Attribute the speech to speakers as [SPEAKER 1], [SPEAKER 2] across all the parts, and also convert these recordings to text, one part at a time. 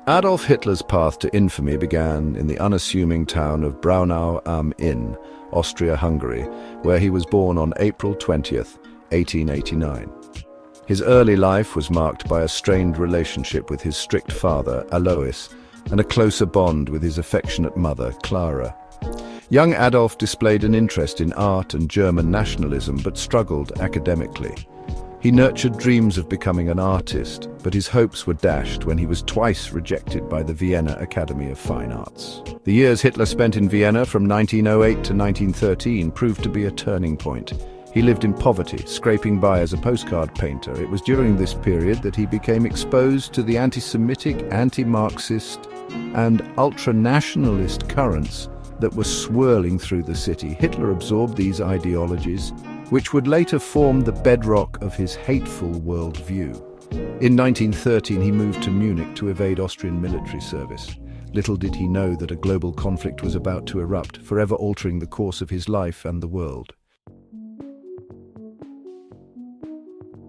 [SPEAKER 1] Adolf Hitler's path to infamy began in the unassuming town of Braunau am Inn, Austria-Hungary, where he was born on April 20th, 1889. His early life was marked by a strained relationship with his strict father, Alois, and a closer bond with his affectionate mother, Clara. Young Adolf displayed an interest in art and German nationalism, but struggled academically. He nurtured dreams of becoming an artist, but his hopes were dashed when he was twice rejected by the Vienna Academy of Fine Arts. The years Hitler spent in Vienna from 1908 to 1913 proved to be a turning point. He lived in poverty, scraping by as a postcard painter. It was during this period that he became exposed to the anti-Semitic, anti-Marxist, and ultra-nationalist currents that were swirling through the city. Hitler absorbed these ideologies, which would later form the bedrock of his hateful worldview. In 1913, he moved to Munich to evade Austrian military service. Little did he know that a global conflict was about to erupt, forever altering the course of his life and the world.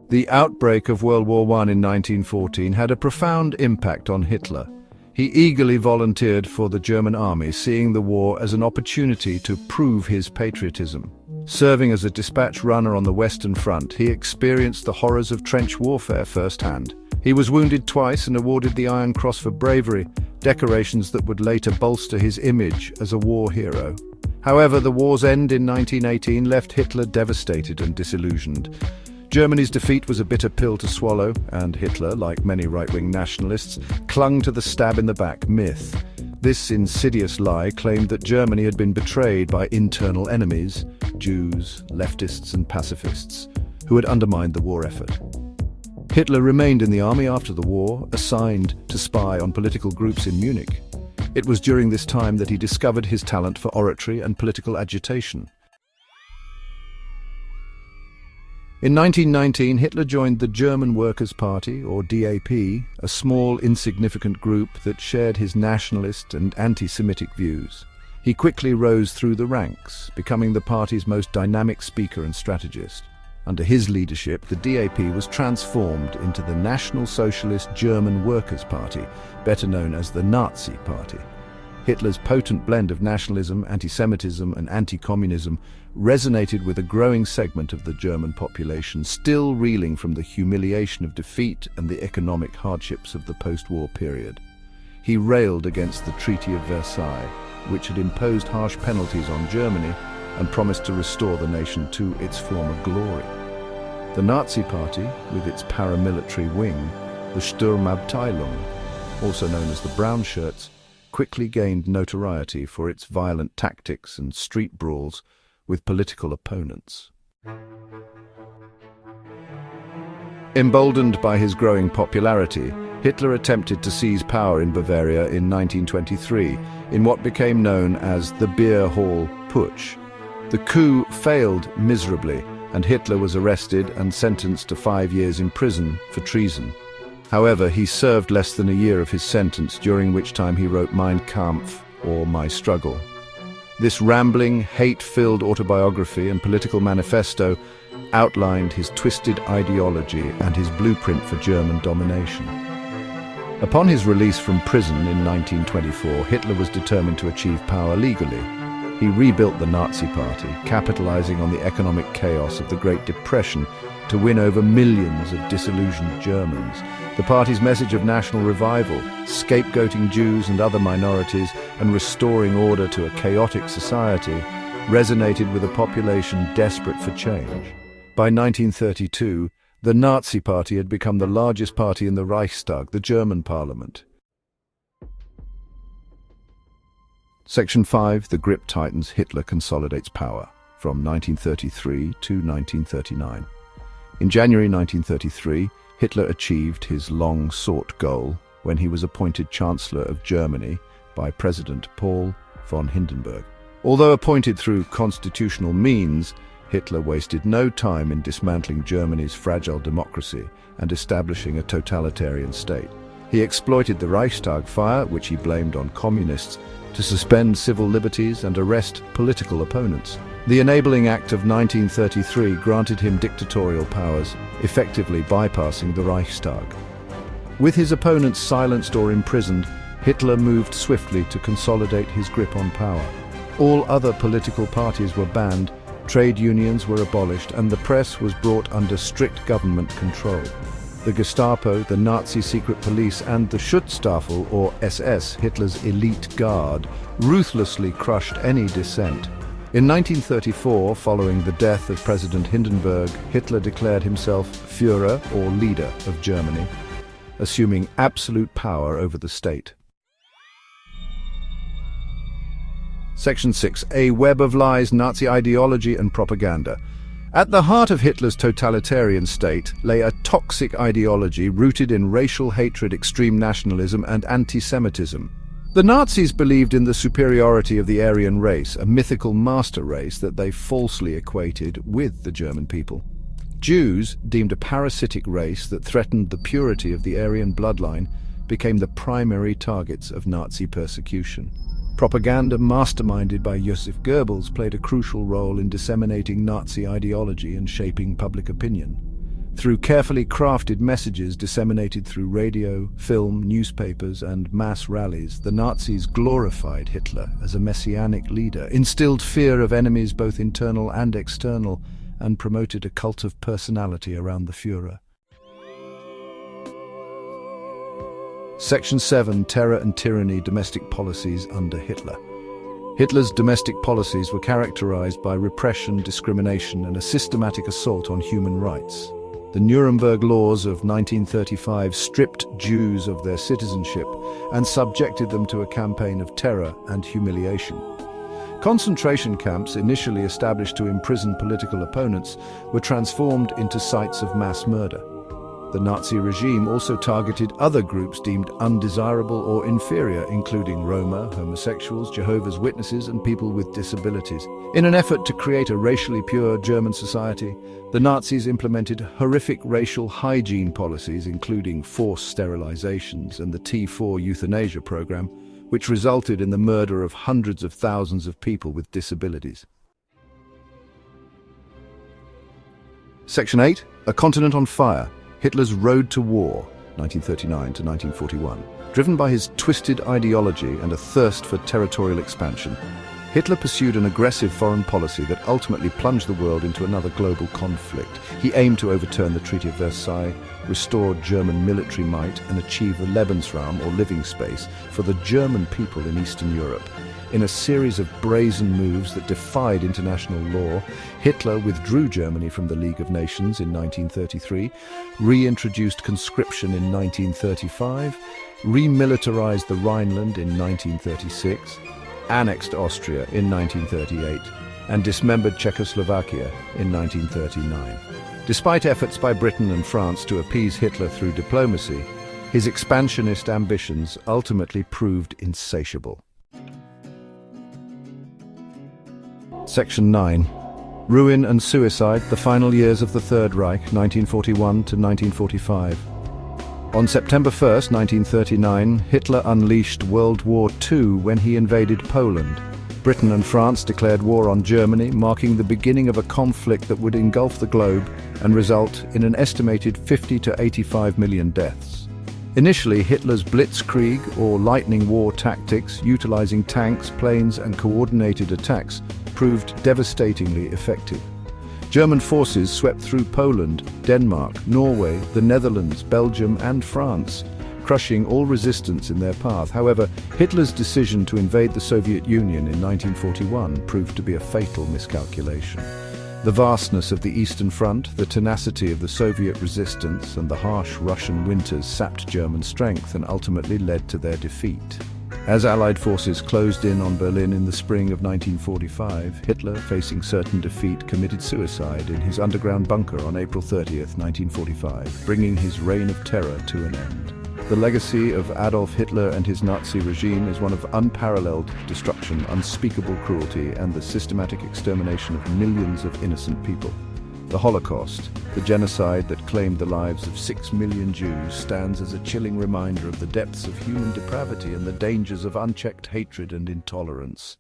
[SPEAKER 1] The outbreak of World War I in 1914 had a profound impact on Hitler. He eagerly volunteered for the German army, seeing the war as an opportunity to prove his patriotism. Serving as a dispatch runner on the Western Front, he experienced the horrors of trench warfare firsthand. He was wounded twice and awarded the Iron Cross for bravery, decorations that would later bolster his image as a war hero. However, the war's end in 1918 left Hitler devastated and disillusioned. Germany's defeat was a bitter pill to swallow, and Hitler, like many right-wing nationalists, clung to the stab-in-the-back myth. This insidious lie claimed that Germany had been betrayed by internal enemies, Jews, leftists and pacifists, who had undermined the war effort. Hitler remained in the army after the war, assigned to spy on political groups in Munich. It was during this time that he discovered his talent for oratory and political agitation. In 1919, Hitler joined the German Workers' Party, or DAP, a small, insignificant group that shared his nationalist and anti-Semitic views. He quickly rose through the ranks, becoming the party's most dynamic speaker and strategist. Under his leadership, the DAP was transformed into the National Socialist German Workers' Party, better known as the Nazi Party. Hitler's potent blend of nationalism, anti-Semitism and anti-communism resonated with a growing segment of the German population, still reeling from the humiliation of defeat and the economic hardships of the post-war period. He railed against the Treaty of Versailles, which had imposed harsh penalties on Germany and promised to restore the nation to its former glory. The Nazi Party, with its paramilitary wing, the Sturmabteilung, also known as the Brown Shirts, quickly gained notoriety for its violent tactics and street brawls with political opponents. Emboldened by his growing popularity, Hitler attempted to seize power in Bavaria in 1923 in what became known as the Beer Hall Putsch. The coup failed miserably, and Hitler was arrested and sentenced to 5 years in prison for treason. However, he served less than a year of his sentence, during which time he wrote Mein Kampf, or My Struggle. This rambling, hate-filled autobiography and political manifesto outlined his twisted ideology and his blueprint for German domination. Upon his release from prison in 1924, Hitler was determined to achieve power legally. He rebuilt the Nazi Party, capitalizing on the economic chaos of the Great Depression to win over millions of disillusioned Germans. The party's message of national revival, scapegoating Jews and other minorities, and restoring order to a chaotic society, resonated with a population desperate for change. By 1932, the Nazi Party had become the largest party in the Reichstag, the German parliament. Section 5. The grip tightens, Hitler consolidates power, from 1933 to 1939. In January 1933, Hitler achieved his long-sought goal when he was appointed Chancellor of Germany by President Paul von Hindenburg. Although appointed through constitutional means, Hitler wasted no time in dismantling Germany's fragile democracy and establishing a totalitarian state. He exploited the Reichstag fire, which he blamed on communists, to suspend civil liberties and arrest political opponents. The Enabling Act of 1933 granted him dictatorial powers, effectively bypassing the Reichstag. With his opponents silenced or imprisoned, Hitler moved swiftly to consolidate his grip on power. All other political parties were banned, trade unions were abolished, and the press was brought under strict government control. The Gestapo, the Nazi secret police, and the Schutzstaffel, or SS, Hitler's elite guard, ruthlessly crushed any dissent. In 1934, following the death of President Hindenburg, Hitler declared himself Führer, or leader, of Germany, assuming absolute power over the state. Section 6. A web of lies, Nazi ideology and propaganda. At the heart of Hitler's totalitarian state lay a toxic ideology rooted in racial hatred, extreme nationalism, and anti-Semitism. The Nazis believed in the superiority of the Aryan race, a mythical master race that they falsely equated with the German people. Jews, deemed a parasitic race that threatened the purity of the Aryan bloodline, became the primary targets of Nazi persecution. Propaganda masterminded by Joseph Goebbels played a crucial role in disseminating Nazi ideology and shaping public opinion. Through carefully crafted messages disseminated through radio, film, newspapers, and mass rallies, the Nazis glorified Hitler as a messianic leader, instilled fear of enemies both internal and external, and promoted a cult of personality around the Führer. Section 7. Terror and Tyranny, Domestic Policies under Hitler. Hitler's domestic policies were characterized by repression, discrimination, and a systematic assault on human rights. The Nuremberg Laws of 1935 stripped Jews of their citizenship and subjected them to a campaign of terror and humiliation. Concentration camps, initially established to imprison political opponents, were transformed into sites of mass murder. The Nazi regime also targeted other groups deemed undesirable or inferior, including Roma, homosexuals, Jehovah's Witnesses, and people with disabilities. In an effort to create a racially pure German society, the Nazis implemented horrific racial hygiene policies, including forced sterilizations and the T4 euthanasia program, which resulted in the murder of hundreds of thousands of people with disabilities. Section 8. A Continent on Fire. Hitler's Road to War, 1939 to 1941. Driven by his twisted ideology and a thirst for territorial expansion, Hitler pursued an aggressive foreign policy that ultimately plunged the world into another global conflict. He aimed to overturn the Treaty of Versailles, restore German military might, and achieve a Lebensraum, or living space, for the German people in Eastern Europe. In a series of brazen moves that defied international law, Hitler withdrew Germany from the League of Nations in 1933, reintroduced conscription in 1935, remilitarized the Rhineland in 1936, annexed Austria in 1938, and dismembered Czechoslovakia in 1939. Despite efforts by Britain and France to appease Hitler through diplomacy, his expansionist ambitions ultimately proved insatiable. Section 9. Ruin and Suicide, the Final Years of the Third Reich, 1941 to 1945. On September 1, 1939, Hitler unleashed World War II when he invaded Poland. Britain and France declared war on Germany, marking the beginning of a conflict that would engulf the globe and result in an estimated 50 to 85 million deaths. Initially, Hitler's blitzkrieg, or lightning war tactics, utilizing tanks, planes, and coordinated attacks, proved devastatingly effective. German forces swept through Poland, Denmark, Norway, the Netherlands, Belgium, and France, crushing all resistance in their path. However, Hitler's decision to invade the Soviet Union in 1941 proved to be a fatal miscalculation. The vastness of the Eastern Front, the tenacity of the Soviet resistance, and the harsh Russian winters sapped German strength and ultimately led to their defeat. As Allied forces closed in on Berlin in the spring of 1945, Hitler, facing certain defeat, committed suicide in his underground bunker on April 30, 1945, bringing his reign of terror to an end. The legacy of Adolf Hitler and his Nazi regime is one of unparalleled destruction, unspeakable cruelty, and the systematic extermination of millions of innocent people. The Holocaust, the genocide that claimed the lives of 6 million Jews, stands as a chilling reminder of the depths of human depravity and the dangers of unchecked hatred and intolerance.